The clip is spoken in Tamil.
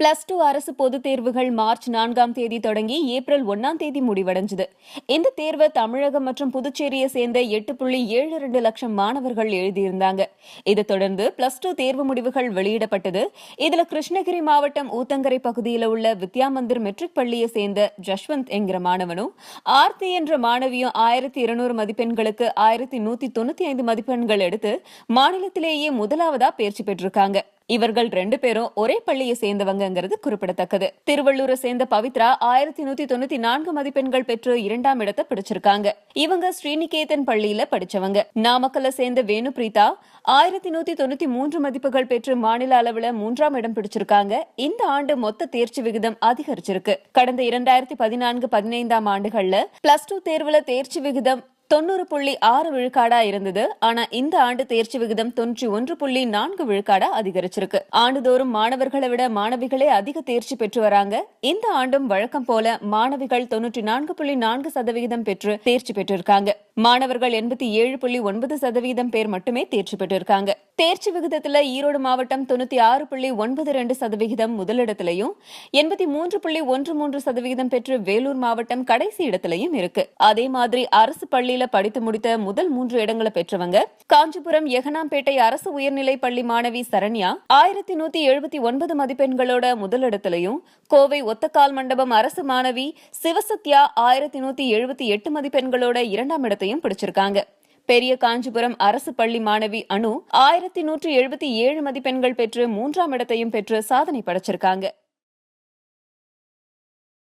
+2 அரசு பொதுத் தேர்வுகள் மார்ச் 4ஆம் தேதி தொடங்கி ஏப்ரல் 1ஆம் தேதி முடிவடைஞ்சது. இந்த தேர்வை தமிழகம் மற்றும் புதுச்சேரியை சேர்ந்த 8.72 லட்சம் மாணவர்கள் எழுதியிருந்தாங்க. இதைத் தொடர்ந்து +2 தேர்வு முடிவுகள் வெளியிடப்பட்டது. இதுல கிருஷ்ணகிரி மாவட்டம் ஊத்தங்கரை பகுதியில் உள்ள வித்யா மந்திர் மெட்ரிக் பள்ளியை சேர்ந்த ஜஷ்வந்த் என்கிற மாணவனும், ஆர்த்தி என்ற மாணவியும் 1200 மதிப்பெண்களுக்கு 1195 மதிப்பெண்கள் எடுத்து மாநிலத்திலேயே முதலாவதா தேர்ச்சி பெற்றிருக்காங்க. இவர்கள் 2 பேரும் ஒரே பள்ளியை சேர்ந்தவங்கிறது குறிப்பிடத்தக்கது. திருவள்ளூரை சேர்ந்த பவித்ரா 1194 மதிப்பெண்கள் பெற்று 2ஆம் இடத்தை பிடிச்சிருக்காங்க. இவங்க ஸ்ரீநிகேதன் பள்ளியில படிச்சவங்க. நாமக்கல்ல சேர்ந்த வேணுபிரீதா 1193 மதிப்புகள் பெற்று மாநில அளவுல 3ஆம் இடம் பிடிச்சிருக்காங்க. இந்த ஆண்டு மொத்த தேர்ச்சி விகிதம் அதிகரிச்சிருக்கு. கடந்த 2014-15ஆம் ஆண்டுகள்ல +2 தேர்வுல தேர்ச்சி விகிதம் 90.6 விழுக்காடா இருந்தது. ஆனா இந்த ஆண்டு தேர்ச்சி விகிதம் 91.4 விழுக்காடா அதிகரிச்சிருக்கு. ஆண்டுதோறும் மாணவர்களை விட மாணவிகளே அதிக தேர்ச்சி பெற்று வராங்க. இந்த ஆண்டும் வழக்கம் போல மாணவிகள் 94.4% பெற்று தேர்ச்சி பெற்றிருக்காங்க. மாணவர்கள் 87.9% பேர் மட்டுமே தேர்ச்சி பெற்றிருக்காங்க. தேர்ச்சி விகிதத்துல ஈரோடு மாவட்டம் 96.92% முதலிடத்திலையும், 83.13% பெற்று வேலூர் மாவட்டம் கடைசி இடத்திலையும் இருக்கு. அதே மாதிரி அரசு பள்ளியில படித்து முடித்த முதல் 3 இடங்களை பெற்றவங்க காஞ்சிபுரம் எகனாம்பேட்டை அரசு உயர்நிலை பள்ளி மாணவி சரண்யா 1179 மதிப்பெண்களோட முதலிடத்திலையும், கோவை ஒத்தக்கால் மண்டபம் அரசு மாணவி சிவசத்யா 1178 மதிப்பெண்களோட 2ஆம் இடத்தையும் பிடிச்சிருக்காங்க. பெரிய காஞ்சிபுரம் அரசு பள்ளி மாணவி அனு 1177 மதிப்பெண்கள் பெற்று 3ஆம் இடத்தையும் பெற்று சாதனை படைச்சிருக்காங்க.